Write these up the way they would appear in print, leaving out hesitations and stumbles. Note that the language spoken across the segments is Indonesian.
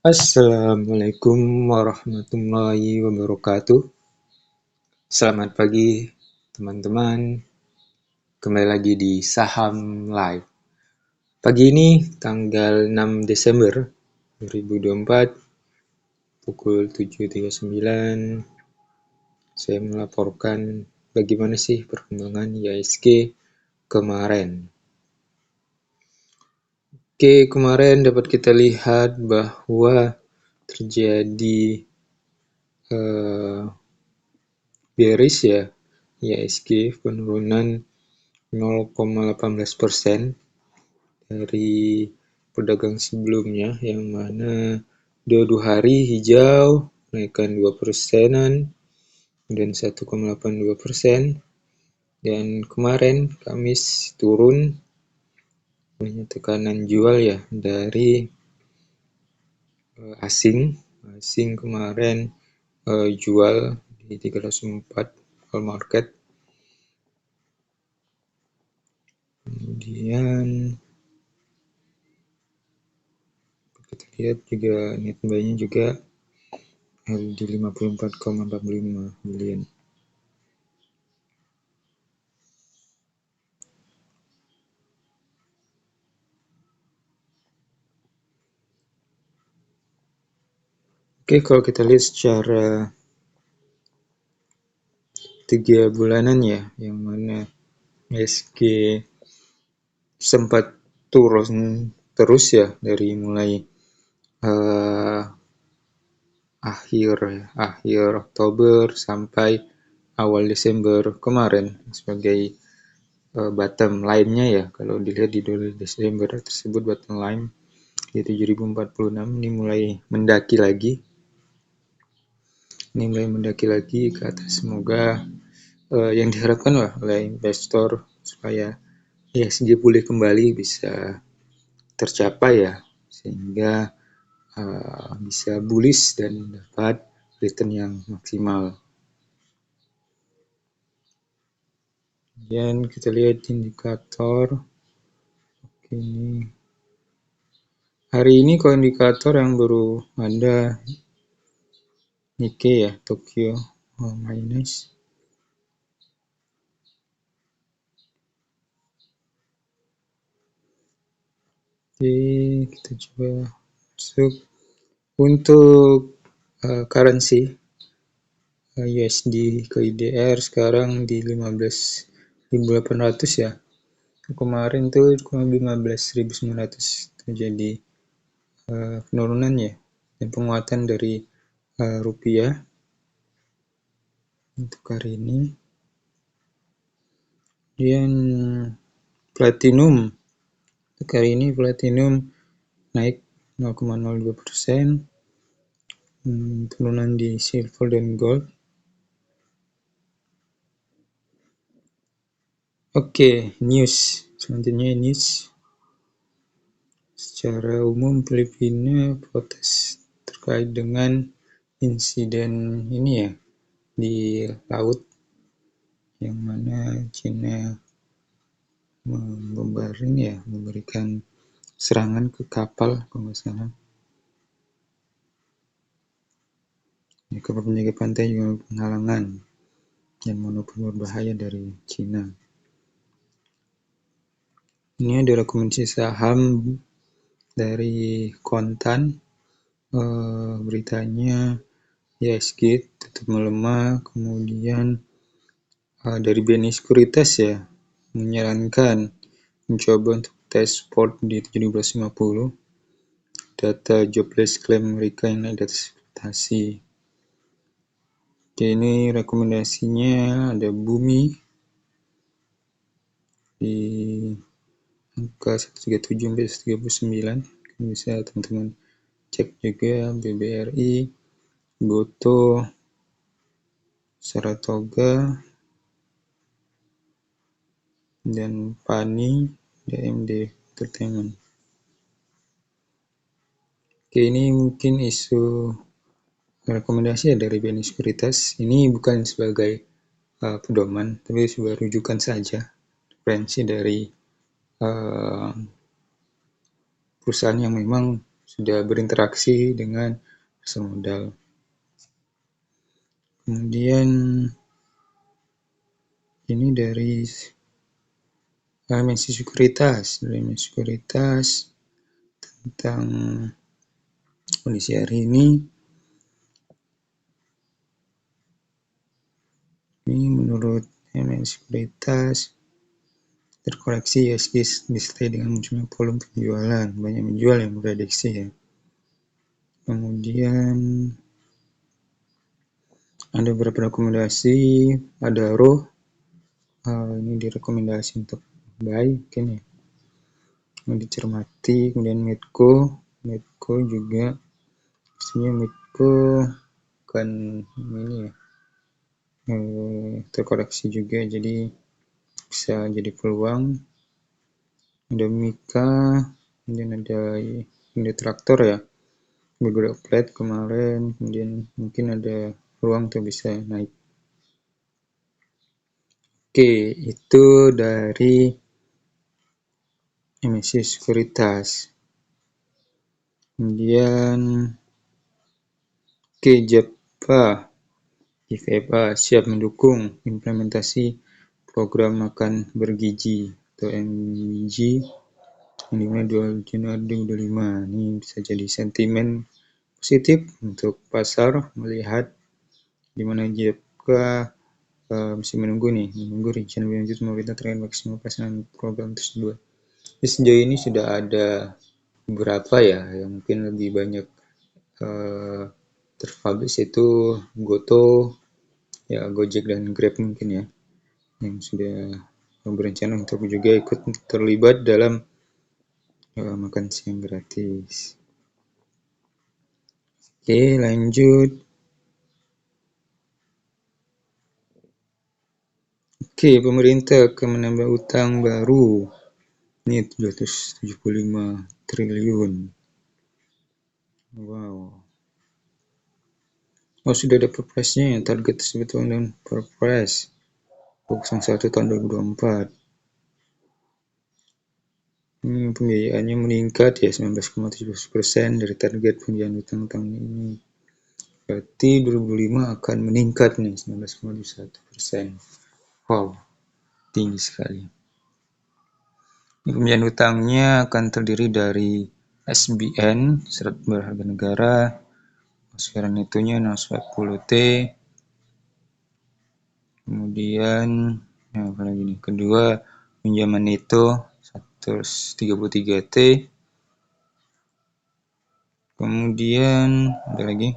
Assalamualaikum warahmatullahi wabarakatuh. Selamat pagi teman-teman. Kembali lagi di Saham Live. Pagi ini tanggal 6 Desember 2024 pukul 7.39 saya melaporkan bagaimana sih perkembangan IHSG kemarin. Oke, kemarin dapat kita lihat bahwa terjadi bearish ya, IHSG penurunan 0,18% dari pedagang sebelumnya, yang mana dua hari hijau naikkan 2%-an dan 1,82%, dan kemarin Kamis turun banyak tekanan jual ya dari asing kemarin jual di 304 call market. Kemudian kita lihat juga net buy-nya juga di 54,45 billion. Oke, kalau kita lihat secara 3 bulanan ya, yang mana IHSG sempat turun terus ya dari mulai akhir Oktober sampai awal Desember kemarin sebagai bottom line-nya ya. Kalau dilihat di Desember tersebut bottom line di 7.046 ini mulai mendaki lagi. Ke atas. Semoga yang diharapkan oleh investor supaya IHSG pulih kembali bisa tercapai ya, sehingga bisa bullish dan dapat return yang maksimal. Kemudian kita lihat indikator. Oke, ini hari ini kalau indikator yang baru ada Nikkei ya, Tokyo minus. Oke, kita coba masuk untuk currency USD ke IDR sekarang di 15.800 ya. Kemarin tuh 15.900 terjadi penurunan ya dan penguatan dari rupiah untuk hari ini. Kemudian platinum untuk hari ini platinum naik 0,02%, turunan di silver dan gold. Oke, news selanjutnya. News secara umum Filipina protes terkait dengan insiden ini ya di laut, yang mana China memberikan serangan ke kapal kalau nggak salah. Kapal penjaga pantai juga penghalangan dan monopoli berbahaya dari China. Ini ada rekomendasi saham dari Kontan. Beritanya IHSG tetap melemah. Kemudian dari BNI Sekuritas ya menyarankan mencoba untuk tes support di 1750. Data jobless claim Amerika yang naik di atas ekspektasi. Oke, ini rekomendasinya ada Bumi di angka 137 sampai 139. Bisa teman-teman cek juga BBRI, Goto, Saratoga, dan Pani, DMD Entertainment. Oke, ini mungkin isu rekomendasi ya dari BNI Sekuritas. Ini bukan sebagai pedoman, tapi sebagai rujukan saja, referensi dari perusahaan yang memang sudah berinteraksi dengan pasar modal. Kemudian ini dari dimensi sekuritas tentang kondisi hari ini. Ini menurut dimensi sekuritas terkoreksi ISG disertai dengan munculnya volume penjualan, banyak menjual yang memprediksi ya. Kemudian ada beberapa rekomendasi, ada ROH, ini direkomendasi untuk buy mungkin ya, mau dicermati. Kemudian Medco juga, pastinya Medco kan ini ya, terkoreksi juga, jadi bisa jadi peluang. Ada Mika, kemudian ada traktor ya, bergerak flat kemarin, kemudian mungkin ada peluang tuh bisa naik. Oke, itu dari emisi sekuritas. Kemudian JFA siap mendukung implementasi program makan bergizi atau MBG yang dimulai 2 Januari 2025. Ini bisa jadi sentimen positif untuk pasar melihat di mana JFA masih menunggu rencana lebih lanjut pemerintah terkait maksimal pelaksanaan program tersebut. Jadi sejauh ini sudah ada beberapa ya yang mungkin lebih banyak terpublish, itu Goto, ya Gojek dan Grab mungkin ya, yang sudah berencana untuk juga ikut terlibat dalam makan siang gratis. Oke, lanjut. Oke, pemerintah akan menambah utang baru. Ini 275 triliun. Wow. Oh, sudah ada perpresnya ya, target tersebut dan perpres 01 tahun 2024. Pembiayaannya meningkat ya 19,17% dari target pembiayaan utang tahun ini. Berarti 2025 akan meningkat nih 19,21%. Wow, tinggi sekali. Pembiayaan utangnya akan terdiri dari SBN, surat berharga negara, sekarang netonya 640T, kemudian apa lagi nih? Kedua, pinjaman neto 133T, kemudian ada lagi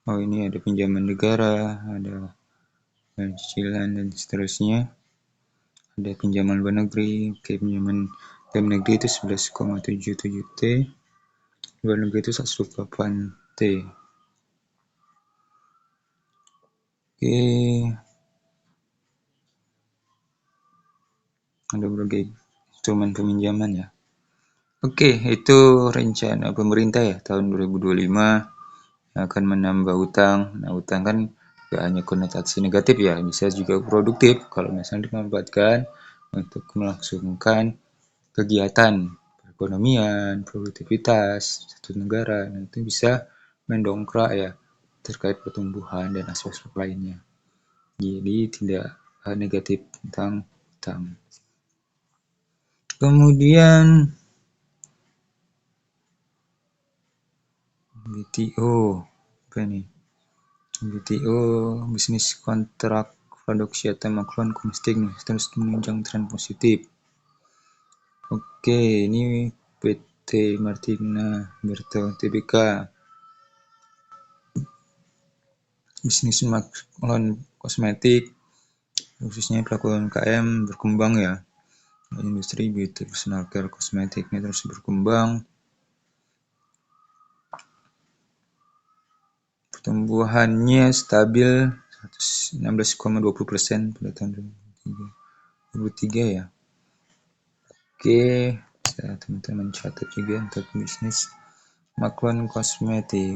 ini ada pinjaman negara, ada cicilan dan seterusnya, ada pinjaman luar negeri. Oke, pinjaman dalam negeri itu 11,77T, luar negeri itu 108T. Oke, ada berbagai instrumen peminjaman ya. Oke, itu rencana pemerintah ya tahun 2025 akan menambah utang. Nah, utang kan gak hanya konotasi negatif ya, bisa juga produktif kalau misalnya dimanfaatkan untuk melangsungkan kegiatan perekonomian, produktivitas satu negara. Nah, itu bisa mendongkrak ya terkait pertumbuhan dan aspek lainnya. Jadi tidak negatif tentang utang. Kemudian BTO, apa nih? BTO, bisnis kontrak produksi atau makluan domestik terus menunjang tren positif. Oke, ini PT Martina Berto Tbk. Bisnis makluan kosmetik, khususnya pelaku UMKM berkembang ya. Industri beauty personal care kosmetiknya terus berkembang. Pertumbuhannya stabil 16,20% pada tahun 2023 ya. Oke, bisa teman-teman catat juga untuk bisnis makluan kosmetik.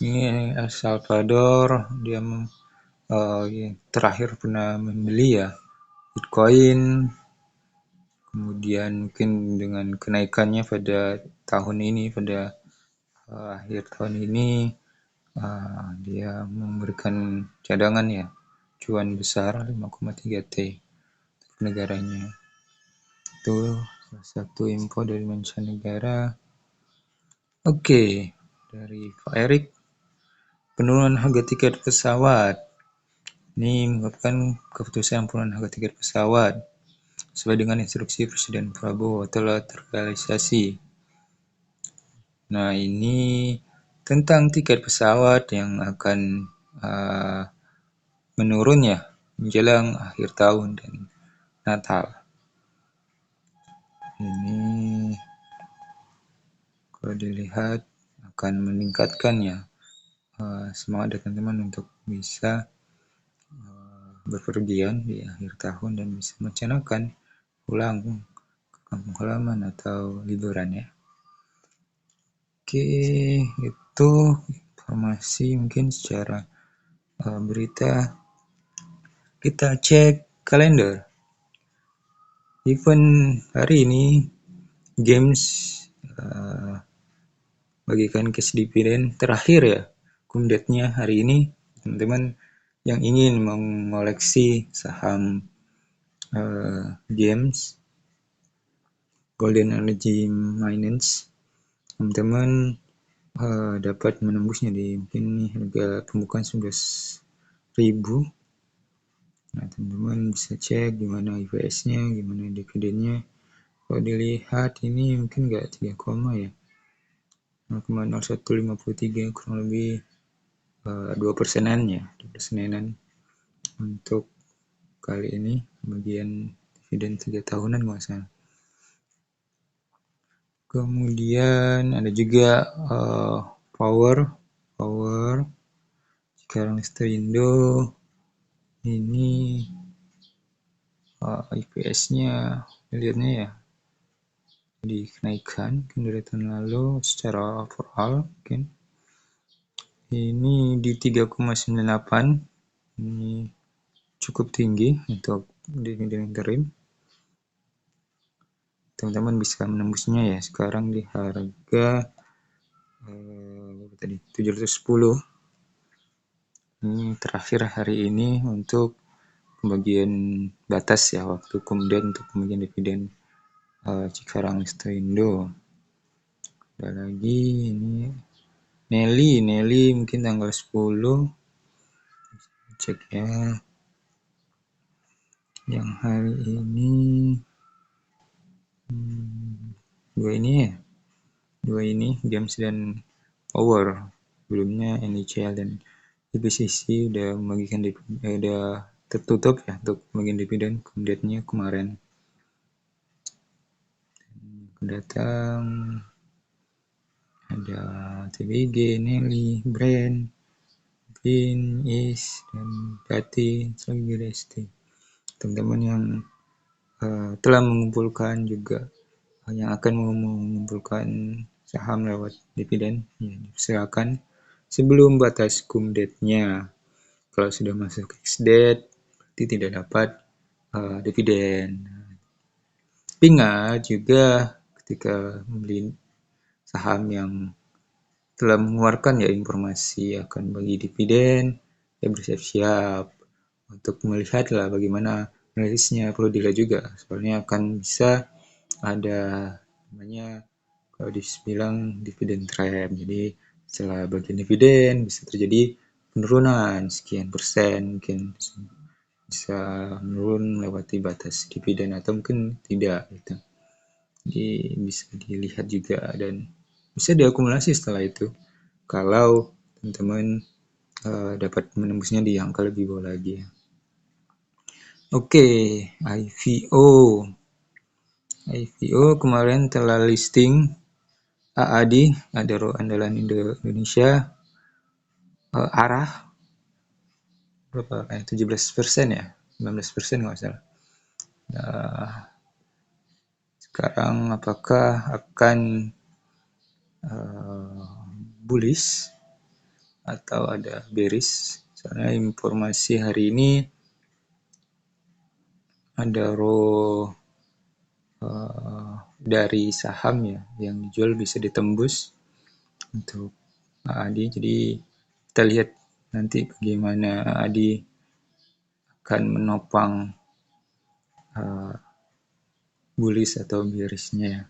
Ini El Salvador, dia terakhir pernah membeli ya Bitcoin, kemudian mungkin dengan kenaikannya pada tahun ini, pada akhir tahun ini, dia memberikan cadangan ya, cuan besar 5,3 T untuk negaranya. Itu salah satu info dari mancanegara. Oke, dari Pak Erik, penurunan harga tiket pesawat. Ini merupakan keputusan penurunan harga tiket pesawat sesuai dengan instruksi Presiden Prabowo telah terrealisasi. Nah, ini tentang tiket pesawat yang akan menurun ya menjelang akhir tahun dan Natal. Ini kalau dilihat akan meningkatkan ya semangat teman-teman untuk bisa berpergian di akhir tahun dan bisa merencanakan pulang ke kampung halaman atau liburan ya. Oke, itu informasi mungkin secara berita. Kita cek kalender. Event hari ini games bagikan cash dividen terakhir ya. Kumdetnya hari ini teman-teman yang ingin mengoleksi saham games Golden Energy Miners, teman-teman dapat menembusnya di mungkin harga pembukaan 11.000. Nah, teman-teman bisa cek gimana IPS-nya, gimana dividennya. Kalau dilihat ini mungkin nggak 3, ya. 0,0153 kurang lebih 2%-an ya, 2%-an untuk kali ini bagian dividen 3 tahunan nggak salah. Kemudian ada juga power sekarang Indo ini IPS-nya lihatnya ya dinaikkan dari tahun lalu secara overall mungkin ini di 3,98. Ini cukup tinggi untuk dividen interim. Teman-teman bisa menembusnya ya sekarang di harga 710. Ini terakhir hari ini untuk pembagian batas ya waktu kemudian untuk pembagian dividen Cikarang Indo. Ada lagi ini Nelly mungkin tanggal 10 cek ya. Yang hari ini dua ini games dan power. Sebelumnya NHL dan IPCC udah membagikan udah tertutup ya untuk pembagian dividen kemudiannya kemarin. Datang ada TBG, Nelly, Brand, Pin, Is, dan Dati, lagi DST. Teman-teman yang telah mengumpulkan juga yang akan mengumpulkan saham lewat dividen ya, silakan sebelum batas kumdetnya. Kalau sudah masuk ex-date berarti tidak dapat dividen. Tapi ingat juga ketika membeli saham yang telah mengeluarkan ya informasi akan bagi dividen, ya bersiap-siap untuk melihatlah bagaimana analisisnya, perlu dilihat juga soalnya akan bisa ada namanya kalau dibilang dividen trap. Jadi setelah bagian dividen bisa terjadi penurunan sekian persen, mungkin bisa menurun melewati batas dividen atau mungkin tidak gitu. Jadi bisa dilihat juga dan bisa diakumulasi setelah itu kalau teman-teman dapat menembusnya di angka lebih bawah lagi. Oke, IPO kemarin telah listing AAD, Adaro Andalan Indonesia, arah berapa? 17% ya, 19% nggak salah. Sekarang apakah akan bullish atau ada bearish Soalnya informasi hari ini ada row dari saham ya yang dijual bisa ditembus untuk ADI. Jadi kita lihat nanti bagaimana ADI akan menopang bullish atau bearishnya ya.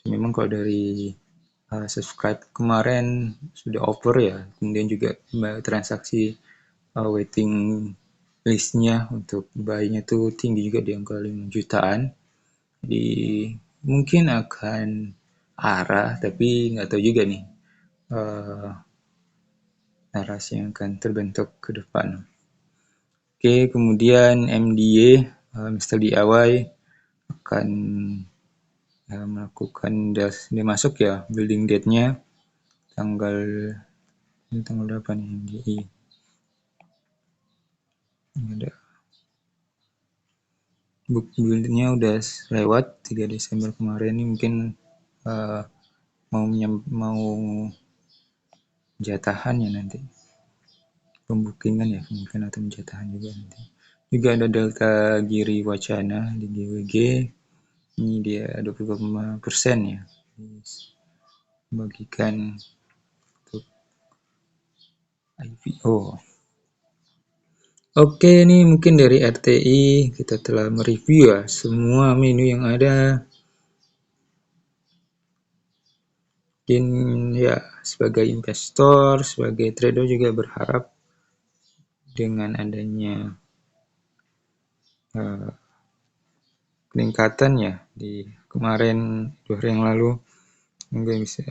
Memang kalau dari subscribe kemarin sudah over ya, kemudian juga transaksi waiting listnya untuk buy-nya tuh tinggi juga di angka 5 jutaan. Jadi mungkin akan arah, tapi nggak tahu juga nih narasi yang akan terbentuk ke depan. Oke, kemudian MDA, Mr. DIY akan melakukan dia masuk ya building date-nya tanggal berapa nih MDA? Ini ada book build-nya udah lewat 3 Desember kemarin. Ini mungkin mau jatahan ya nanti, pembukingan ya mungkin, atau jatahan juga nanti. Juga ada Delta Giri Wacana di GWG, ini dia 25% ya, bagikan untuk IPO. Oke, ini mungkin dari RTI kita telah mereview ya semua menu yang ada. Mungkin ya sebagai investor, sebagai trader juga berharap dengan adanya peningkatan ya di kemarin 2 hari yang lalu, semoga bisa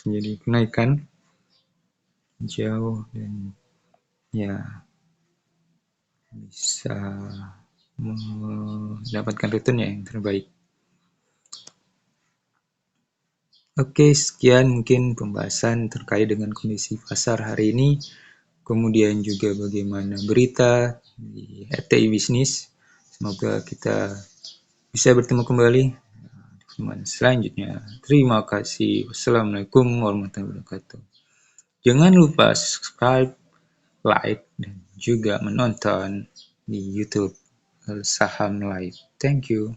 terjadi kenaikan jauh dan ya bisa mendapatkan return ya yang terbaik. Oke, sekian mungkin pembahasan terkait dengan kondisi pasar hari ini, kemudian juga bagaimana berita di RTI Bisnis. Semoga kita bisa bertemu kembali di pertemuan selanjutnya. Terima kasih. Wassalamualaikum warahmatullahi wabarakatuh. Jangan lupa subscribe, like, dan juga menonton di YouTube Saham Live. Thank you.